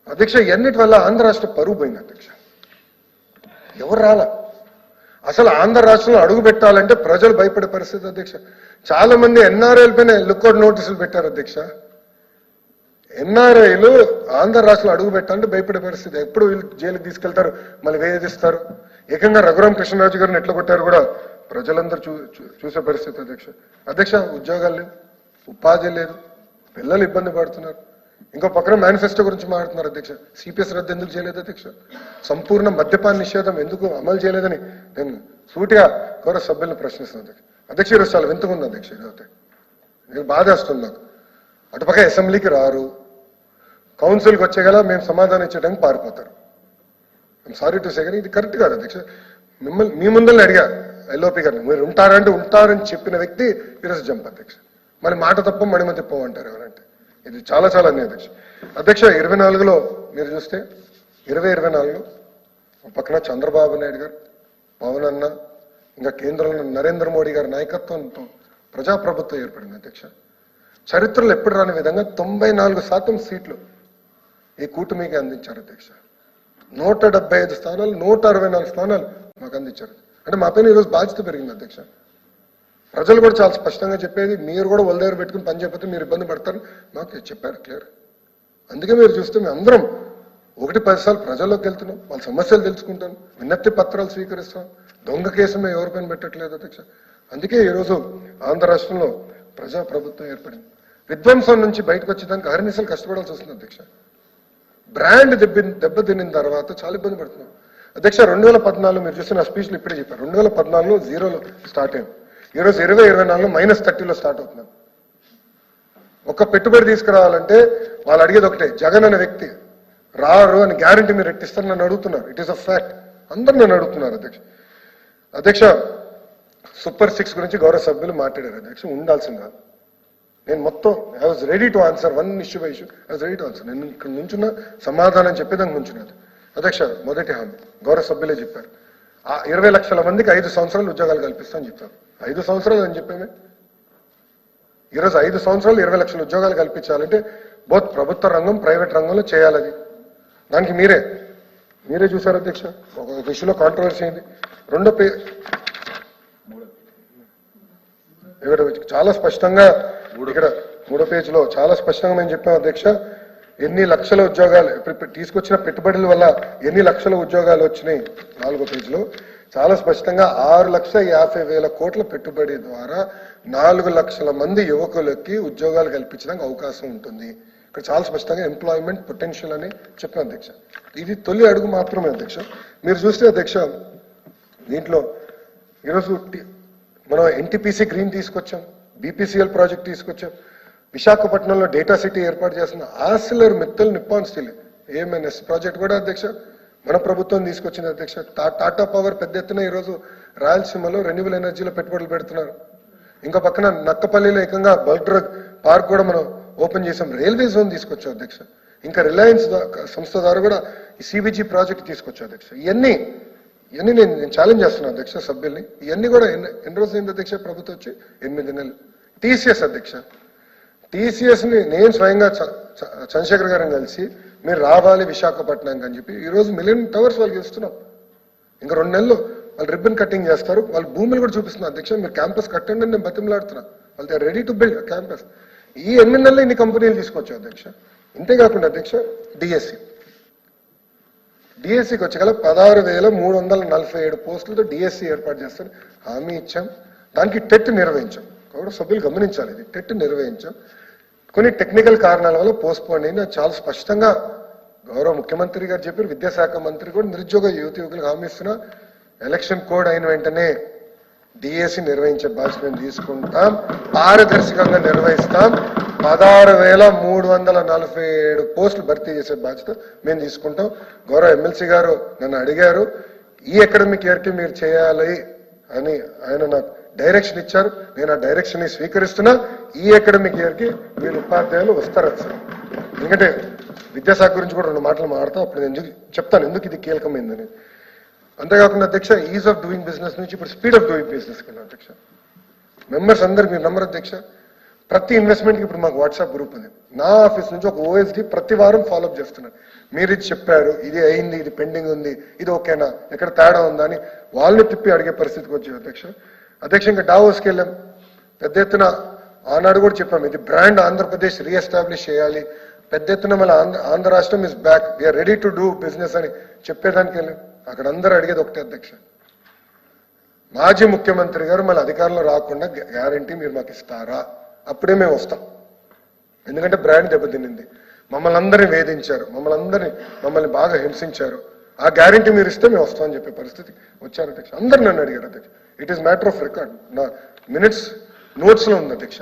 అధ్యక్ష ఎన్నిటి వల్ల ఆంధ్ర రాష్ట్ర పరువు పోయింది అధ్యక్ష. ఎవరు రాలా. అసలు ఆంధ్ర రాష్ట్రంలో అడుగు పెట్టాలంటే ప్రజలు భయపడే పరిస్థితి అధ్యక్ష. చాలా మంది ఎన్ఆర్ఐల పైన లుక్అవుట్ నోటీసులు పెట్టారు అధ్యక్ష. ఎన్ఆర్ఐలు ఆంధ్ర రాష్ట్రంలో అడుగు పెట్టాలంటే భయపడే పరిస్థితి. ఎప్పుడు వీళ్ళు జైలుకి తీసుకెళ్తారు, మళ్ళీ వేధిస్తారు. ఏకంగా రఘురామ కృష్ణరాజు గారిని ఎట్లా కొట్టారు కూడా ప్రజలందరూ చూసే పరిస్థితి అధ్యక్ష. అధ్యక్ష ఉద్యోగాలు లేవు, ఉపాధి లేదు, పిల్లలు ఇబ్బంది పడుతున్నారు. ఇంకో పక్కన మేనిఫెస్టో గురించి మాట్లాడుతున్నారు అధ్యక్ష. సిపిఎస్ రద్దు ఎందుకు చేయలేదు అధ్యక్ష? సంపూర్ణ మద్యపాన నిషేధం ఎందుకు అమలు చేయలేదని నేను సూటిగా గౌరవ సభ్యులను ప్రశ్నిస్తున్నాను అధ్యక్ష. అధ్యక్ష ఈరోజు చాలా వింతగా ఉంది అధ్యక్ష. ఇదైతే నేను బాధేస్తుంది నాకు. అటుపక్క అసెంబ్లీకి రారు, కౌన్సిల్కి వచ్చేగల మేము సమాధానం ఇచ్చేయడానికి పారిపోతారు. ఐఎమ్ సారీ టు సే, కానీ ఇది కరెక్ట్ కాదు అధ్యక్ష. మిమ్మల్ని మీ ముందల్ని అడిగా ఎల్ఓపి గారిని, మీరు ఉంటారంటే ఉంటారని చెప్పిన వ్యక్తి ఈరోజు జంప్ అధ్యక్ష. మరి మాట తప్ప మడిమ తిప్పమంటారు ఎవరంటే. ఇది చాలా చాలా అన్యాయం అధ్యక్ష. అధ్యక్ష 24లో మీరు చూస్తే 2024లో పక్కన చంద్రబాబు నాయుడు గారు, పవన్ అన్న, ఇంకా కేంద్రంలో నరేంద్ర మోడీ గారి నాయకత్వంతో ప్రజాప్రభుత్వం ఏర్పడింది అధ్యక్ష. చరిత్రలో ఎప్పుడు రాని విధంగా 94% సీట్లు ఈ కూటమికి అందించారు అధ్యక్ష. 175 స్థానాలు, 164 స్థానాలు మాకు అందించారు. అంటే మా పైన ఈరోజు బాధ్యత పెరిగింది అధ్యక్ష. ప్రజలు కూడా చాలా స్పష్టంగా చెప్పేది, మీరు కూడా వాళ్ళ దగ్గర పెట్టుకుని పని చెప్పితే మీరు ఇబ్బంది పడతారు మాకు చెప్పారు క్లియర్. అందుకే మీరు చూస్తే మేము అందరం 1-10 సార్లు ప్రజల్లోకి వెళ్తున్నాం, వాళ్ళ సమస్యలు తెలుసుకుంటాం, వినతి పత్రాలు స్వీకరిస్తాం. దొంగ కేసు మేము ఎవరిపైన పెట్టట్లేదు అధ్యక్ష. అందుకే ఈరోజు ఆంధ్ర రాష్ట్రంలో ప్రజాప్రభుత్వం ఏర్పడింది. విధ్వంసం నుంచి బయటకు వచ్చేదానికి అహర్నిశలు కష్టపడాల్సి వస్తుంది అధ్యక్ష. బ్రాండ్ దెబ్బతిన్న తర్వాత చాలా ఇబ్బంది పడుతున్నాం అధ్యక్ష. 2014 మీరు చూస్తే నా స్పీచ్లు ఇప్పుడే చెప్పారు, 2014లో 0లో స్టార్ట్ అయింది. ఈరోజు 2024లో -30లో స్టార్ట్ అవుతున్నాం. ఒక పెట్టుబడి తీసుకురావాలంటే వాళ్ళు అడిగేది ఒకటే, జగన్ అనే వ్యక్తి రారు అని గ్యారంటీ మీరు ఎట్టిస్తారు నన్ను అడుగుతున్నారు. It is a fact. అందరు నన్ను అడుగుతున్నారు అధ్యక్ష. అధ్యక్ష సూపర్ 6 గురించి గౌరవ సభ్యులు మాట్లాడారు అధ్యక్ష. ఉండాల్సింది కాదు. నేను మొత్తం I was ready to answer one issue by issue. I was ready to answer. నేను ఇక్కడ నుంచున్న సమాధానం చెప్పేదానికి నుంచున్నది అధ్యక్ష. మొదటి హామీ గౌరవ సభ్యులే చెప్పారు, 20 లక్షల మందికి 5 సంవత్సరాలు ఉద్యోగాలు కల్పిస్తామని చెప్పారు. 5 సంవత్సరాలు అని చెప్పామే. ఈరోజు 5 సంవత్సరాలు 20 లక్షల ఉద్యోగాలు కల్పించాలంటే బోత్ ప్రభుత్వ రంగం, ప్రైవేట్ రంగంలో చేయాలి. దానికి మీరే చూసారు అధ్యక్ష. ఒక ఇష్యూలో కాంట్రవర్సీ అయింది. చాలా స్పష్టంగా ఇక్కడ 3వ పేజీలో చాలా స్పష్టంగా మేము చెప్పాం అధ్యక్ష. ఎన్ని లక్షల ఉద్యోగాలు తీసుకొచ్చిన పెట్టుబడుల వల్ల ఎన్ని లక్షల ఉద్యోగాలు వచ్చినాయి 4వ పేజీలో చాలా స్పష్టంగా 6,50,000 కోట్ల పెట్టుబడి ద్వారా 4 లక్షల మంది యువకులకి ఉద్యోగాలు కల్పించడానికి అవకాశం ఉంటుంది. ఇక్కడ చాలా స్పష్టంగా ఎంప్లాయ్మెంట్ పొటెన్షియల్ అని చెప్పిన అధ్యక్ష. ఇది తొలి అడుగు మాత్రమే అధ్యక్ష. మీరు చూస్తే అధ్యక్ష దీంట్లో ఈరోజు మనం ఎన్టీపీసీ గ్రీన్ తీసుకొచ్చాం, బీపీసీఎల్ ప్రాజెక్ట్ తీసుకొచ్చాం, విశాఖపట్నంలో డేటా సిటీ ఏర్పాటు చేస్తున్న Arcelor Mittal Nippon steel AMNS project కూడా అధ్యక్ష మన ప్రభుత్వం తీసుకొచ్చింది అధ్యక్ష. టాటా పవర్ పెద్ద ఎత్తున ఈరోజు రాయలసీమలో రెన్యూబుల్ ఎనర్జీలో పెట్టుబడులు పెడుతున్నారు. ఇంకా పక్కన నక్కపల్లిలో ఏకంగా బల్క్ డ్రగ్ పార్క్ కూడా మనం ఓపెన్ చేసాం. రైల్వే జోన్ తీసుకొచ్చాం అధ్యక్ష. ఇంకా రిలయన్స్ సంస్థ ద్వారా కూడా ఈ సిబిజీ ప్రాజెక్ట్ తీసుకొచ్చాం అధ్యక్ష. ఇవన్నీ నేను ఛాలెంజ్ చేస్తున్నాను అధ్యక్ష సభ్యుల్ని. ఇవన్నీ కూడా ఎన్ని రోజులు అయింది అధ్యక్ష ప్రభుత్వం వచ్చి? 8 నెలలు. టీసీఎస్ అధ్యక్ష, టీసీఎస్ని నేను స్వయంగా చంద్రశేఖర్ గారిని కలిసి మీరు రావాలి విశాఖపట్నానికి అని చెప్పి ఈరోజు మిలియన్ టవర్స్ వాళ్ళకి ఇస్తున్నాం. ఇంకా 2 నెలలు వాళ్ళు రిబ్బన్ కటింగ్ చేస్తారు. వాళ్ళు భూములు కూడా చూపిస్తున్నారు అధ్యక్ష. మీరు క్యాంపస్ కట్టండి అని నేను బతిమలాడుతున్నా. వాళ్ళు రెడీ టు బిల్డ్ క్యాంపస్. ఈ 8 నెలలు ఇన్ని కంపెనీలు తీసుకొచ్చాం అధ్యక్ష. ఇంతేకాకుండా అధ్యక్ష డిఎస్సికి వచ్చగల 16,347 పోస్టులతో డిఎస్సి ఏర్పాటు చేస్తారు హామీ ఇచ్చాం. దానికి టెట్ నిర్వహించాం. కాబట్టి సభ్యులు గమనించాలి, ఇది టెట్ నిర్వహించాం. కొన్ని టెక్నికల్ కారణాల వల్ల పోస్ట్పోన్ అయింది. చాలా స్పష్టంగా గౌరవ ముఖ్యమంత్రి గారు చెప్పారు. విద్యాశాఖ మంత్రి కూడా నిరుద్యోగ యువకులకు హామీ ఇస్తున్నా. ఎలక్షన్ కోడ్ అయిన వెంటనే డిఎస్సి నిర్వహించే బాధ్యత మేము తీసుకుంటాం, పారదర్శకంగా నిర్వహిస్తాం. 16,347 పోస్టులు భర్తీ చేసే బాధ్యత మేము తీసుకుంటాం. గౌరవ ఎమ్మెల్సీ గారు నన్ను అడిగారు, ఈ అకాడమిక్ ఇయర్కి మీరు చేయాలి అని ఆయన నాకు డైరెక్షన్ ఇచ్చారు. నేను ఆ డైరెక్షన్ ని స్వీకరిస్తున్నా. ఈ అకాడమిక్ ఇయర్కి వీళ్ళు ఉపాధ్యాయులు వస్తారు సార్. ఎందుకంటే విద్యాశాఖ గురించి కూడా 2 మాటలు మాట్లాడతాం. అప్పుడు నేను చెప్తాను ఎందుకు ఇది కీలకమైందని. అంతేకాకుండా అధ్యక్ష ఈజ్ ఆఫ్ డూయింగ్ బిజినెస్ నుంచి ఇప్పుడు స్పీడ్ ఆఫ్ డూయింగ్ బిజినెస్ కన్నా అధ్యక్ష మెంబర్స్ అందరు మీరు నమ్మరు అధ్యక్ష. ప్రతి ఇన్వెస్ట్మెంట్కి ఇప్పుడు మాకు వాట్సాప్ గ్రూప్ ఉంది. నా ఆఫీస్ నుంచి ఒక ఓఎస్డి ప్రతి వారం ఫాలోఅప్ చేస్తున్నారు. మీరు ఇది చెప్పారు, ఇది అయింది, ఇది పెండింగ్ ఉంది, ఇది ఓకేనా, ఎక్కడ తేడా ఉందా అని వాళ్ళని తిప్పి అడిగే పరిస్థితికి వచ్చే అధ్యక్ష ఇంకా డావోస్కి వెళ్ళాం. పెద్ద ఎత్తున ఆనాడు కూడా చెప్పాము, ఇది బ్రాండ్ ఆంధ్రప్రదేశ్ రీఎస్టాబ్లిష్ చేయాలి, పెద్ద ఎత్తున మళ్ళీ ఆంధ్ర రాష్ట్రం is back, we are ready to do business అని చెప్పేదానికి వెళ్ళాం. అక్కడ అందరూ అడిగేది ఒకటే అధ్యక్ష, మాజీ ముఖ్యమంత్రి గారు మళ్ళీ అధికారంలో రాకుండా గ్యారంటీ మీరు మాకు ఇస్తారా, అప్పుడే మేము వస్తాం. ఎందుకంటే బ్రాండ్ దెబ్బతిన్నింది, మమ్మల్ని అందరినీ వేధించారు, మమ్మల్ని బాగా హింసించారు, ఆ గ్యారంటీ మీరు ఇస్తే మేము వస్తామని చెప్పే పరిస్థితి వచ్చారు అధ్యక్ష. అందరు నన్ను అడిగారు అధ్యక్ష. It is matter of record, నా మినిట్స్ నోట్స్ లో ఉంది అధ్యక్ష.